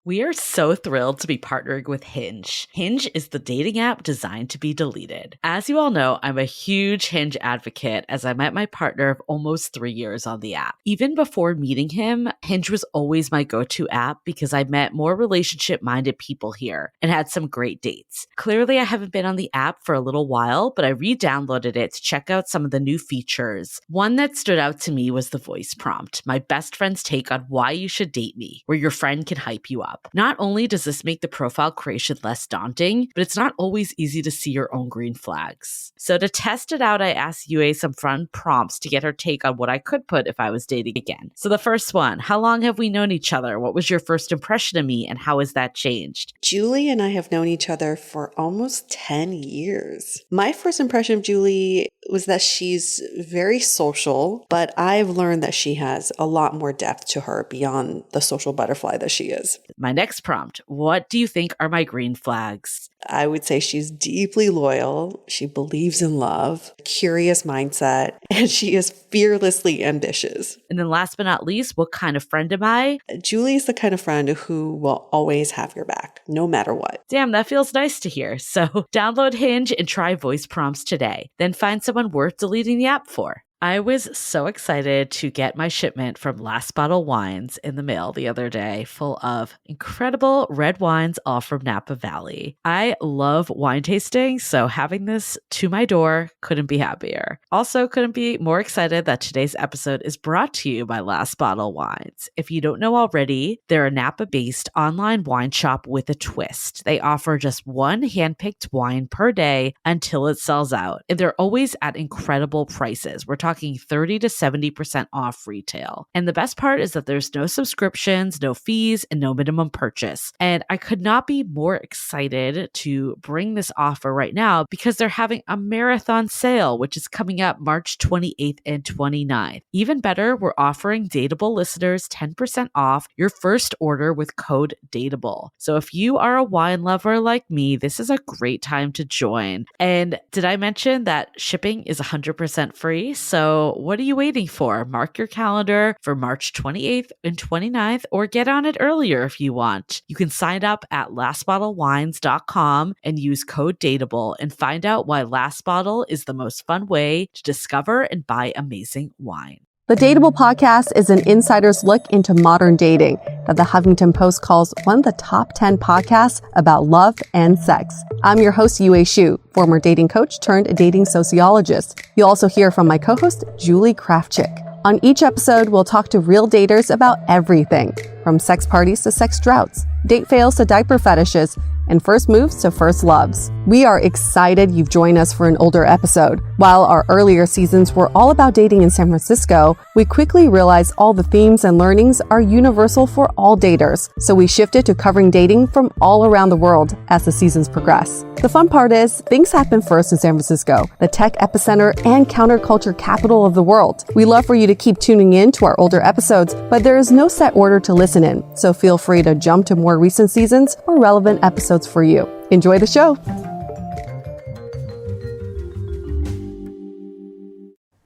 We are so thrilled to be partnering with Hinge. Hinge is the dating app designed to be deleted. As you all know, I'm a huge Hinge advocate as I met my partner of almost 3 years on the app. Even before meeting him, Hinge was always my go-to app because I met more relationship-minded people here and had some great dates. Clearly, I haven't been on the app for a little while, but I re-downloaded it to check out some of the new features. One that stood out to me was the voice prompt, my best friend's take on why you should date me, where your friend can hype you up. Not only does this make the profile creation less daunting, but it's not always easy to see your own green flags. So to test it out, I asked Yue some fun prompts to get her take on what I could put if I was dating again. So the first one, how long have we known each other? What was your first impression of me and how has that changed? Julie and I have known each other for almost 10 years. My first impression of Julie was that she's very social, but I've learned that she has a lot more depth to her beyond the social butterfly that she is. My next prompt, what do you think are my green flags? I would say she's deeply loyal. She believes in love, curious mindset, and she is fearlessly ambitious. And then last but not least, what kind of friend am I? Julie is the kind of friend who will always have your back, no matter what. Damn, that feels nice to hear. So download Hinge and try voice prompts today. Then find someone worth deleting the app for. I was so excited to get my shipment from Last Bottle Wines in the mail the other day, full of incredible red wines, all from Napa Valley. I love wine tasting, so having this to my door couldn't be happier. Also, couldn't be more excited that today's episode is brought to you by Last Bottle Wines. If you don't know already, they're a Napa-based online wine shop with a twist. They offer just one handpicked wine per day until it sells out, and they're always at incredible prices. We're talking 30 to 70% off retail. And the best part is that there's no subscriptions, no fees, and no minimum purchase. And I could not be more excited to bring this offer right now because they're having a marathon sale, which is coming up March 28th and 29th. Even better, we're offering Dateable listeners 10% off your first order with code DATEABLE. So if you are a wine lover like me, this is a great time to join. And did I mention that shipping is 100% free? So what are you waiting for? Mark your calendar for March 28th and 29th or get on it earlier if you want. You can sign up at lastbottlewines.com and use code DATEABLE and find out why Last Bottle is the most fun way to discover and buy amazing wine. The Dateable podcast is an insider's look into modern dating that the Huffington Post calls one of the top 10 podcasts about love and sex. I'm your host, Yue Xu, former dating coach turned dating sociologist. You'll also hear from my co-host, Julie Krafchick. On each episode, we'll talk to real daters about everything, from sex parties to sex droughts, date fails to diaper fetishes, and first moves to first loves. We are excited you've joined us for an older episode. While our earlier seasons were all about dating in San Francisco, we quickly realized all the themes and learnings are universal for all daters. So we shifted to covering dating from all around the world as the seasons progress. The fun part is, things happen first in San Francisco, the tech epicenter and counterculture capital of the world. We love for you to keep tuning in to our older episodes, but there is no set order to listen in, so feel free to jump to more recent seasons or relevant episodes for you. Enjoy the show.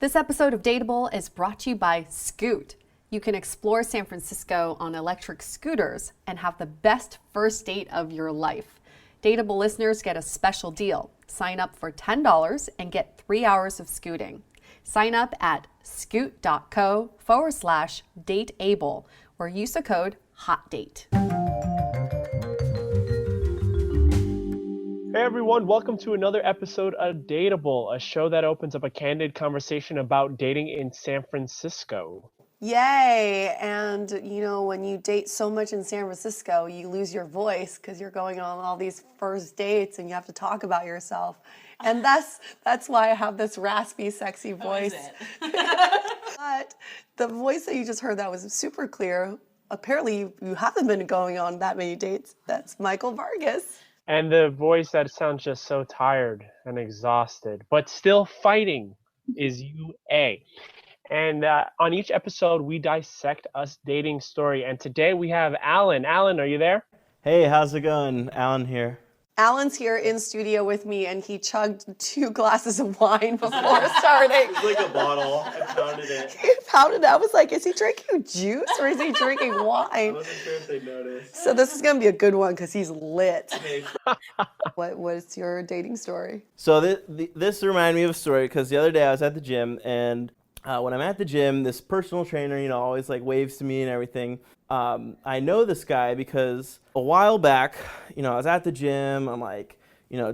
This episode of Dateable is brought to you by Scoot. You can explore San Francisco on electric scooters and have the best first date of your life. Dateable listeners get a special deal. Sign up for $10 and get 3 hours of scooting. Sign up at scoot.co/dateable or use the code HOTDATE. Hey everyone, welcome to another episode of Dateable, a show that opens up a candid conversation about dating in San Francisco. Yay! And you know, when you date so much in San Francisco, you lose your voice because you're going on all these first dates and you have to talk about yourself. And that's why I have this raspy, sexy voice. But the voice that you just heard, that was super clear. Apparently you haven't been going on that many dates. That's Michael Vargas. And the voice that sounds just so tired and exhausted, but still fighting, is UA. And on each episode, we dissect a dating story. And today we have Alan. Alan, are you there? Hey, how's it going? Alan here. Alan's here in studio with me, and he chugged 2 glasses of wine before starting. It's like a bottle. I pounded it. He pounded it. I was like, is he drinking juice or is he drinking I wine? wasn't sure if they noticed. So this is going to be a good one because he's lit. What's your dating story? So this reminded me of a story because the other day I was at the gym, and when I'm at the gym, this personal trainer, always like waves to me and everything. I know this guy because a while back, I was at the gym. I'm like,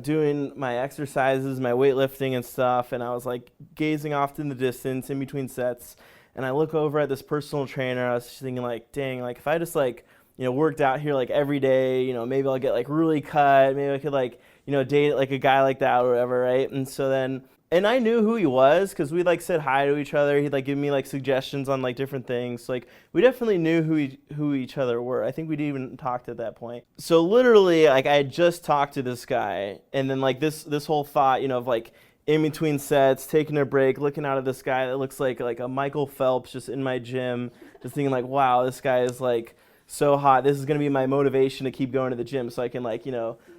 doing my exercises, my weightlifting and stuff, and I was like gazing off in the distance in between sets, and I look over at this personal trainer. I was just thinking like, dang, like if I just like, worked out here like every day, maybe I'll get like really cut. Maybe I could like, date like a guy like that or whatever, right? And so then, and I knew who he was because we like said hi to each other. He'd like give me like suggestions on like different things. Like we definitely knew who each other were. I think we'd even talked at that point. So literally, like I had just talked to this guy, and then like this whole thought, of like in between sets, taking a break, looking out at this guy that looks like a Michael Phelps just in my gym, just thinking like, wow, this guy is like so hot. This is gonna be my motivation to keep going to the gym so I can like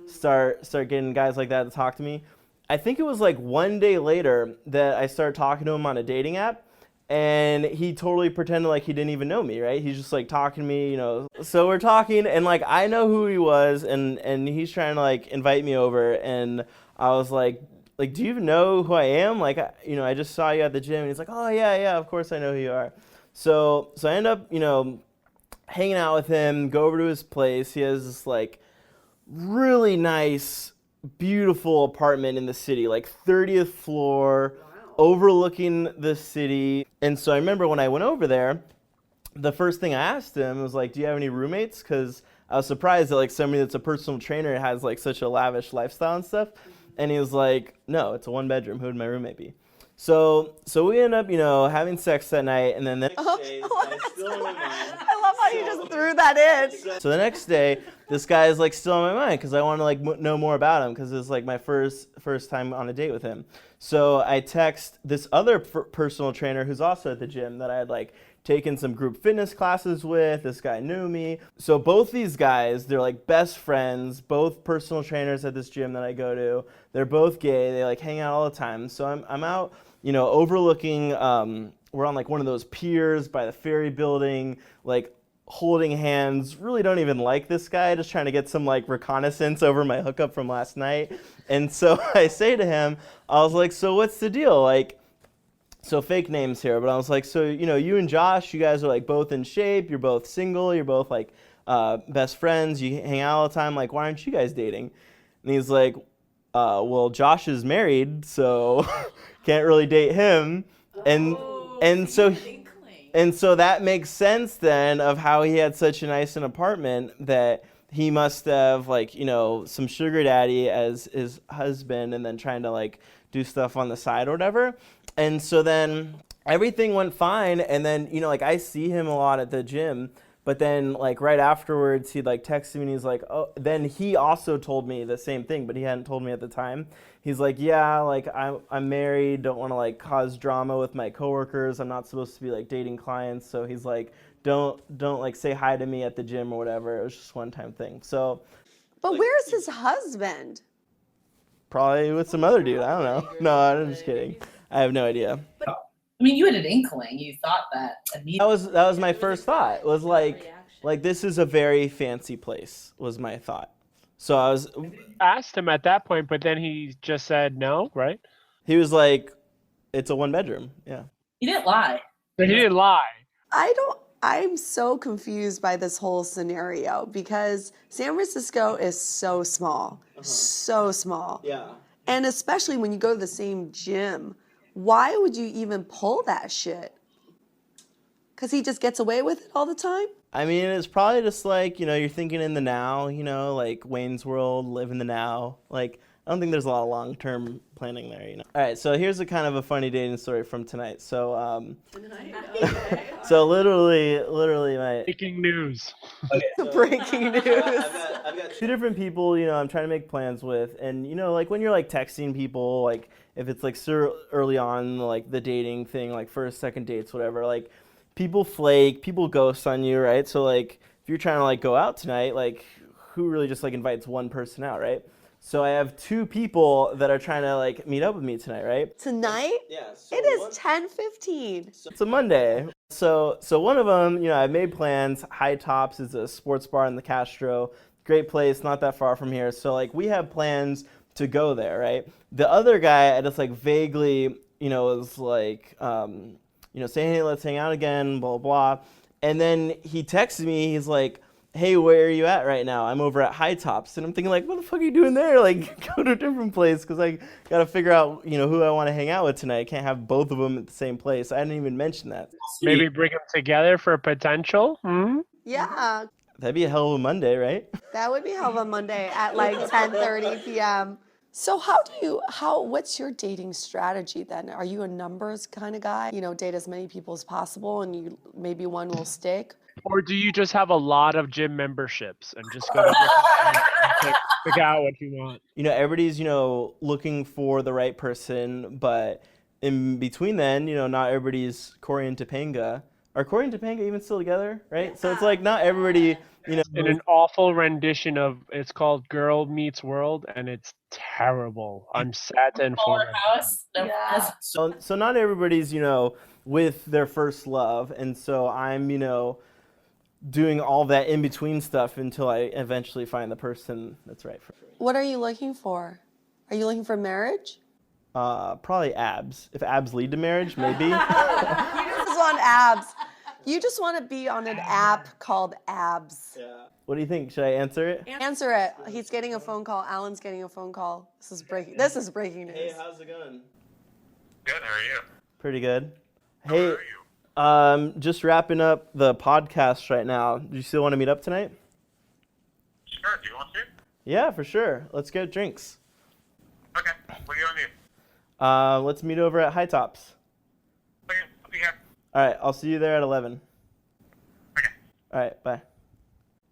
start getting guys like that to talk to me. I think it was like one day later that I started talking to him on a dating app, and he totally pretended like he didn't even know me, right? He's just like talking to me, So we're talking, and like I know who he was, and he's trying to like invite me over, and I was like, do you even know who I am? Like, I just saw you at the gym, and he's like, oh yeah, of course I know who you are. So I end up, hanging out with him, go over to his place. He has this like really nice, beautiful apartment in the city, like 30th floor, overlooking the city. And so I remember when I went over there, the first thing I asked him was like, do you have any roommates? Because I was surprised that like somebody that's a personal trainer has like such a lavish lifestyle and stuff. And he was like, no, it's a 1-bedroom. Who would my roommate be? So we end up, having sex that night, and then the next day, this guy's still in my mind. I love how you just threw that in. So the next day, this guy is like still on my mind because I want to like know more about him because it's like my first time on a date with him. So I text this other personal trainer who's also at the gym that I had like taken some group fitness classes with. This guy knew me. So both these guys, they're like best friends, both personal trainers at this gym that I go to. They're both gay. They like hang out all the time. So I'm out, overlooking, we're on like one of those piers by the ferry building, like holding hands. Really don't even like this guy, just trying to get some like reconnaissance over my hookup from last night. And so I say to him, I was like, so what's the deal? Like, so fake names here, but I was like, so, you and Josh, you guys are like both in shape, you're both single, you're both like best friends, you hang out all the time, like, why aren't you guys dating? And he's like, well, Josh is married, so can't really date him. And so that makes sense then of how he had such a nice an apartment that he must have like, some sugar daddy as his husband and then trying to like do stuff on the side or whatever. And so then everything went fine. And then, like I see him a lot at the gym, but then like right afterwards, he'd like text me and he's like, oh, then he also told me the same thing, but he hadn't told me at the time. He's like, yeah, like I'm married, don't want to like cause drama with my coworkers. I'm not supposed to be like dating clients. So he's like, don't like say hi to me at the gym or whatever. It was just one time thing. So. But like, where's his husband? Probably with some other dude. I don't know. No, I'm just kidding. I have no idea. I mean, you had an inkling. You thought that immediately. That was my first thought. Was like this is a very fancy place. Was my thought. So I asked him at that point, but then he just said no, right? He was like, "It's a 1-bedroom." Yeah. He didn't lie. But he didn't lie. I'm so confused by this whole scenario because San Francisco is so small, so small. Yeah. And especially when you go to the same gym. Why would you even pull that shit? Because he just gets away with it all the time? I mean, it's probably just like, you're thinking in the now, like Wayne's World, live in the now. Like, I don't think there's a lot of long-term planning there, All right, so here's a kind of a funny dating story from tonight. So, so literally my... Breaking news. Okay, so Breaking news. I've got 2 different people, I'm trying to make plans with. And, like when you're like texting people, like if it's like early on, like the dating thing, like first, second dates, whatever, like people flake, people ghost on you, right? So like if you're trying to like go out tonight, like who really just like invites one person out, right? So I have 2 people that are trying to like meet up with me tonight, right? Tonight? Yeah. It is 10:15. It's a Monday. So one of them, I made plans. High Tops is a sports bar in the Castro. Great place, not that far from here. So like we have plans to go there, right? The other guy, I just like vaguely, was like, saying, hey, let's hang out again, blah, blah. And then he texted me, he's like, hey, where are you at right now? I'm over at High Tops. And I'm thinking like, what the fuck are you doing there? Like, go to a different place because I got to figure out, who I want to hang out with tonight. I can't have both of them at the same place. I didn't even mention that. Maybe bring them together for potential. Yeah, That'd be a hell of a Monday, right? that would be hell of a Monday at like 10:30 p.m. So what's your dating strategy then? Are you a numbers kind of guy? Date as many people as possible and maybe one will stick? Or do you just have a lot of gym memberships and just go to different gyms and pick out what you want? Everybody's, looking for the right person, but in between then, not everybody's Corey and Topanga. Are Corey and Topanga even still together, right? Yeah. So it's like not everybody, In an awful rendition of, it's called Girl Meets World, and it's terrible. I'm sad to inform you. Yeah. So not everybody's, with their first love. And so I'm, doing all that in between stuff until I eventually find the person that's right for me. What are you looking for? Are you looking for marriage? Probably abs. If abs lead to marriage, maybe. You just want abs. You just want to be on an app called Abs. Yeah. What do you think? Should I answer it? Answer it. He's getting a phone call. Alan's getting a phone call. This is breaking news. Hey, how's it going? Good, how are you? Pretty good. How Hey, are you? just wrapping up the podcast right now. Do you still want to meet up tonight? Sure, do you want to? Yeah, for sure. Let's get drinks. Okay, what do you want to do? Let's meet over at High Tops. Okay, I'll be here. All right, I'll see you there at 11. Okay. All right, bye.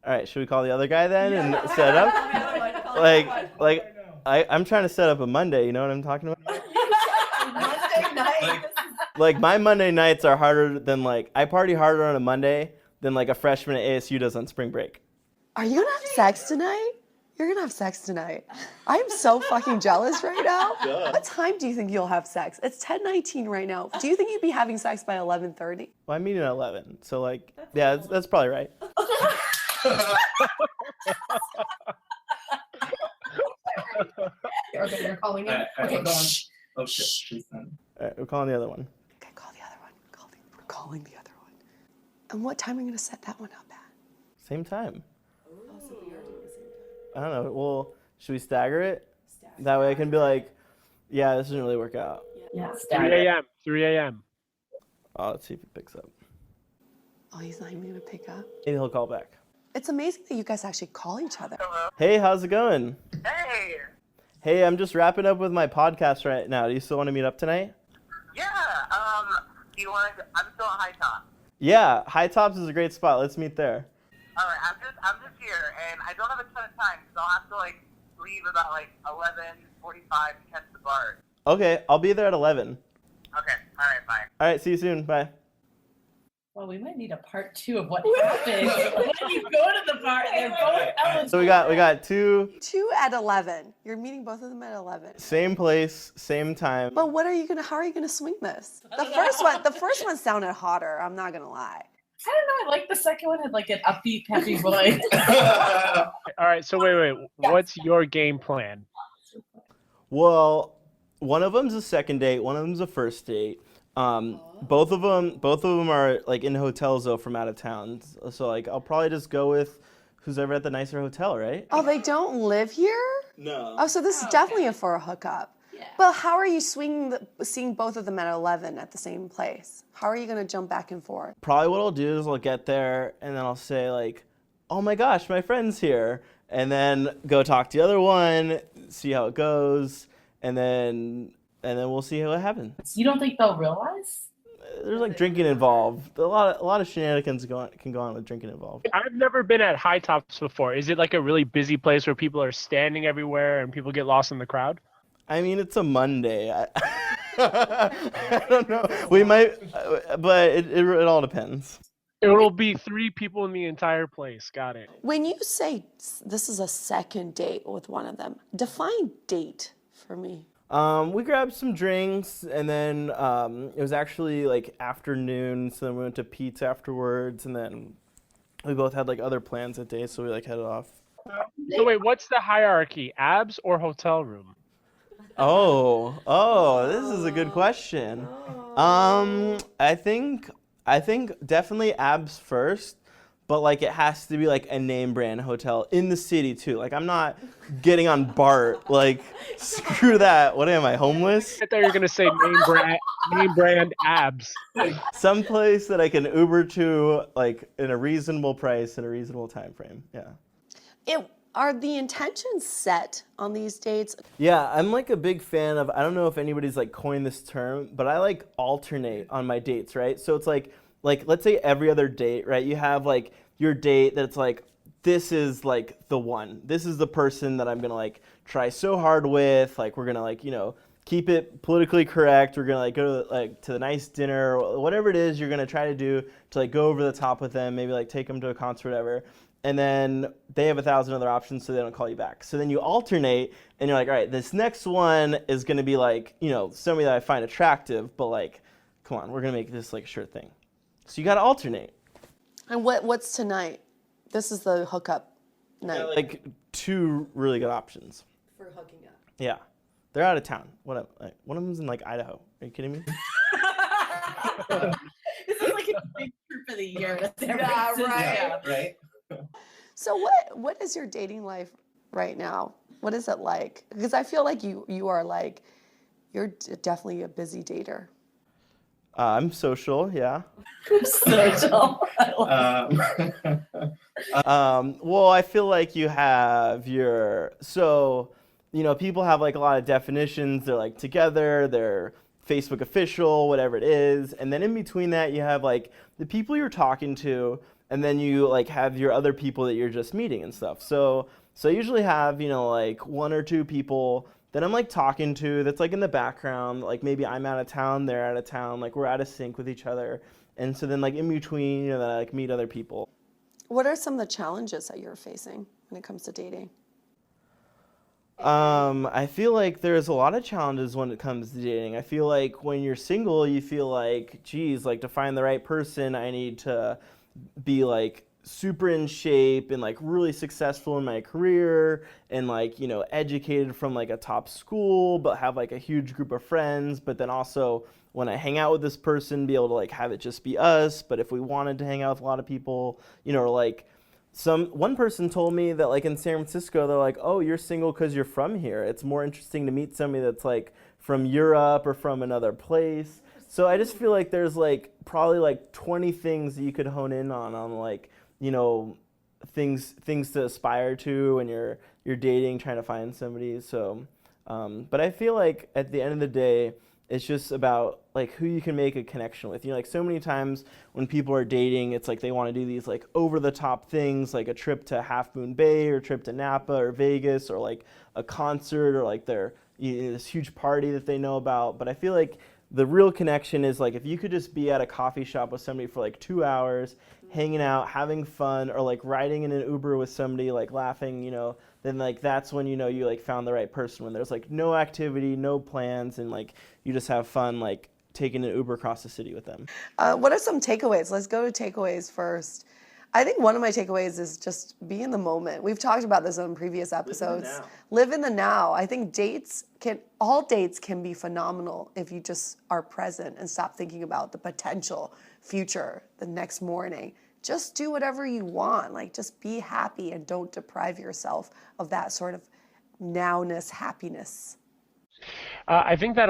All right, should we call the other guy then and set up? I'm trying to set up a Monday. You know what I'm talking about? Monday night. Like my Monday nights are harder than I party harder on a Monday than a freshman at ASU does on spring break. Are you gonna have sex tonight? You're gonna have sex tonight. I am so fucking jealous right now. Yeah. What time do you think you'll have sex? It's 10:19 right now. Do you think you'd be having sex by 11:30? Well, I'm meeting at 11, so yeah, that's probably right. Okay, you're calling him. Okay, go on. Oh shit, she's done. All right, we're calling the other one. Okay, call the other one. We're calling the other one. And what time are we gonna set that one up at? Same time. I don't know. Well, should we stagger it? That way I can be like, yeah, this doesn't really work out. Yeah, 3 a.m. 3 a.m. Oh, let's see if he picks up. Oh, he's not even gonna pick up. Maybe he'll call back. It's amazing that you guys actually call each other. Hello. Hey, how's it going? Hey! Hey, I'm just wrapping up with my podcast right now. Do you still want to meet up tonight? Yeah, do you want to, I'm still at High Top. Yeah, High Tops is a great spot. Let's meet there. Alright, I'm just here, and I don't have a ton of time, so I'll have to, leave about, 11:45 to catch the bar. Okay, I'll be there at 11. Okay, alright, bye. All right, see you soon. Bye. Well, we might need a part 2 of what happened. When you go to the bar, they're both eligible. So we got 2, 2 at 11. You're meeting both of them at 11. same place, same time. But how are you gonna swing this? The first one sounded hotter, I'm not gonna lie. I don't know. I like the second one had an upbeat, peppy voice. All right, so wait. What's your game plan? Well, one of them's a second date, one of them's a first date. Both of them are in hotels though from out of town. So I'll probably just go with who's ever at the nicer hotel, right? Oh, they don't live here? No. Oh, so this is definitely for a hookup. Yeah. But how are you seeing both of them at 11 at the same place? How are you going to jump back and forth? Probably what I'll do is I'll get there and then I'll say oh my gosh, my friend's here, and then go talk to the other one, see how it goes, and then we'll see what happens. You don't think they'll realize? There's drinking involved. A lot of shenanigans can go on with drinking involved. I've never been at High Tops before. Is it a really busy place where people are standing everywhere and people get lost in the crowd? I mean, it's a Monday. I don't know. We might, but it all depends. It'll be 3 people in the entire place. Got it. When you say this is a second date with one of them, define date for me. We grabbed some drinks, and then it was actually like afternoon, so then we went to pizza afterwards, and then we both had like other plans that day, so we like headed off. So wait, what's the hierarchy? Abs or hotel room? Oh, this is a good question. I think definitely abs first, but like it has to be like a name brand hotel in the city too. Like I'm not getting on BART. Like screw that. What am I, homeless? I thought you were gonna say name brand abs. Some place that I can Uber to like in a reasonable price in a reasonable time frame. Yeah. Are the intentions set on these dates? Yeah, I'm like a big fan of, I don't know if anybody's like coined this term, but I like alternate on my dates, right? So it's like let's say every other date, right? You have like your date that's like, this is like the one. This is the person that I'm gonna like try so hard with. Like we're gonna like, keep it politically correct. We're gonna like go to the nice dinner, whatever it is you're gonna try to do to like go over the top with them, maybe like take them to a concert or whatever. And then they have 1,000 other options, so they don't call you back. So then you alternate, and you're like, all right, this next one is going to be like, somebody that I find attractive, but like, come on, we're going to make this like a sure thing. So you got to alternate. And what's tonight? This is the hookup night. Yeah, like 2 really good options. For hooking up. Yeah. They're out of town. One of them's in like Idaho. Are you kidding me? This is like a big trip of the year. Yeah, right. Yeah, right. So what is your dating life right now? What is it like? Because I feel like you are like, you're definitely a busy dater. I'm social, yeah. Social. Well, I feel like you have people have like a lot of definitions. They're like together, they're Facebook official, whatever it is. And then in between that, you have like the people you're talking to, and then you like have your other people that you're just meeting and stuff. So I usually have, like 1 or 2 people that I'm like talking to that's like in the background. Like maybe I'm out of town, they're out of town, like we're out of sync with each other. And so then like in between, that I like meet other people. What are some of the challenges that you're facing when it comes to dating? I feel like there's a lot of challenges when it comes to dating. I feel like when you're single, you feel like, geez, like to find the right person, I need to be like super in shape and like really successful in my career and like, educated from like a top school, but have like a huge group of friends. But then also when I hang out with this person, be able to like have it just be us. But if we wanted to hang out with a lot of people, or like one person told me that like in San Francisco, they're like, oh, you're single because you're from here. It's more interesting to meet somebody that's like from Europe or from another place. So I just feel like there's like probably like 20 things that you could hone in on like, things to aspire to when you're dating, trying to find somebody. So, but I feel like at the end of the day, it's just about like who you can make a connection with. Like so many times when people are dating, it's like they want to do these like over the top things, like a trip to Half Moon Bay or a trip to Napa or Vegas or like a concert or like this huge party that they know about. But I feel like the real connection is like if you could just be at a coffee shop with somebody for like 2 hours, hanging out, having fun, or like riding in an Uber with somebody, like laughing, then like that's when you like found the right person. When there's like no activity, no plans, and like you just have fun like taking an Uber across the city with them. What are some takeaways? Let's go to takeaways first. I think one of my takeaways is just be in the moment. We've talked about this on previous episodes. Live in the now. I think all dates can be phenomenal if you just are present and stop thinking about the potential future the next morning. Just do whatever you want. Like just be happy and don't deprive yourself of that sort of nowness, happiness. I think that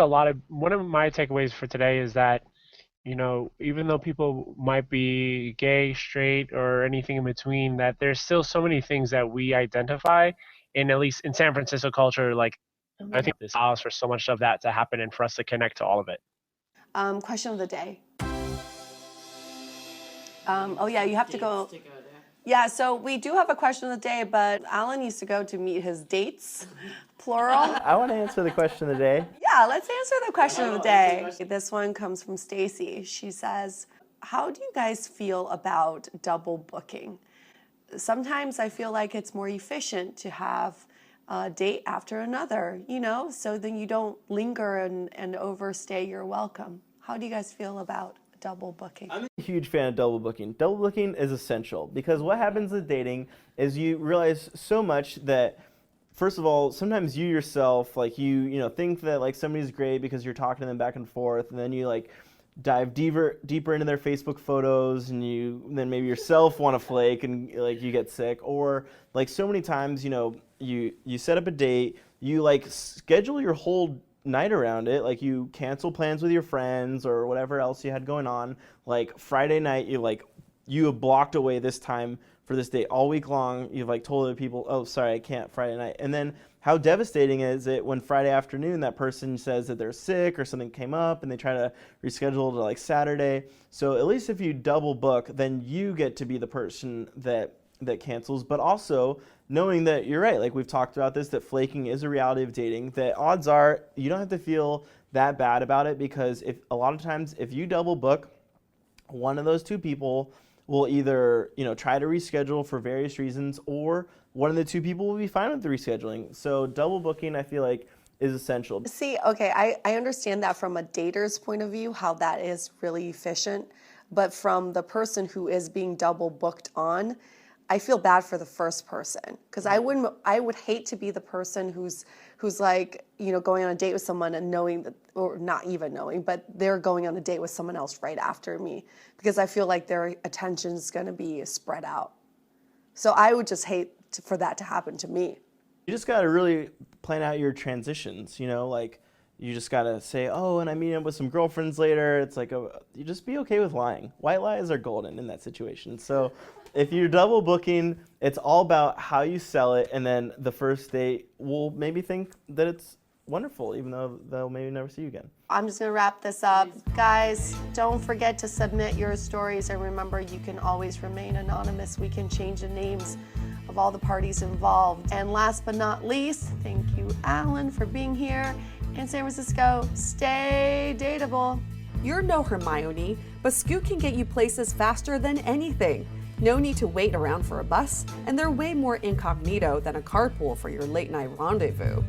one of my takeaways for today is that even though people might be gay, straight, or anything in between, that there's still so many things that we identify in, at least in San Francisco culture. Like, I think this allows for so much of that to happen and for us to connect to all of it. Question of the day. You have to go. Yeah, so we do have a question of the day, but Alan needs to go to meet his dates, plural. I want to answer the question of the day. Yeah, let's answer the question of the day. This one comes from Stacy. She says, how do you guys feel about double booking? Sometimes I feel like it's more efficient to have a date after another, so then you don't linger and overstay your welcome. How do you guys feel about double booking? I'm a huge fan of double booking. Double booking is essential because what happens with dating is you realize so much that, first of all, sometimes you yourself, like you think that like somebody's great because you're talking to them back and forth, and then you like dive deeper into their Facebook photos, and then maybe yourself want to flake and like you get sick. Or like so many times, you set up a date, you like schedule your whole night around it, like you cancel plans with your friends or whatever else you had going on. Like Friday night, you have blocked away this time for this date all week long. You've like told other people, oh, sorry, I can't Friday night. And then how devastating is it when Friday afternoon that person says that they're sick or something came up and they try to reschedule to like Saturday. So at least if you double book, then you get to be the person that cancels, but also knowing that you're right, like we've talked about this, that flaking is a reality of dating, that odds are you don't have to feel that bad about it, because if a lot of times if you double book, one of those two people will either try to reschedule for various reasons, or one of the two people will be fine with the rescheduling. So double booking, I feel like, is essential. See, okay, I understand that from a dater's point of view, how that is really efficient, but from the person who is being double booked on, I feel bad for the first person, because I would hate to be the person who's like, going on a date with someone and knowing that, or not even knowing, but they're going on a date with someone else right after me, because I feel like their attention is going to be spread out. So I would just hate for that to happen to me. You just got to really plan out your transitions, like you just got to say, oh, and I meet up with some girlfriends later. It's like, you just be okay with lying. White lies are golden in that situation. So if you're double booking, it's all about how you sell it, and then the first date will maybe think that it's wonderful, even though they'll maybe never see you again. I'm just going to wrap this up. Guys, don't forget to submit your stories, and remember, you can always remain anonymous. We can change the names of all the parties involved. And last but not least, thank you, Alan, for being here in San Francisco. Stay dateable. You're no Hermione, but Scoot can get you places faster than anything. No need to wait around for a bus, and they're way more incognito than a carpool for your late night rendezvous.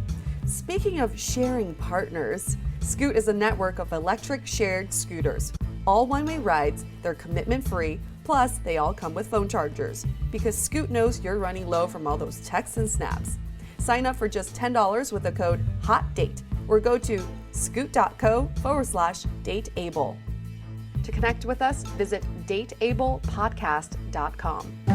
Speaking of sharing partners, Scoot is a network of electric shared scooters. All one-way rides, they're commitment-free, plus they all come with phone chargers, because Scoot knows you're running low from all those texts and snaps. Sign up for just $10 with the code HOTDATE, or go to scoot.co/dateable. To connect with us, visit dateablepodcast.com.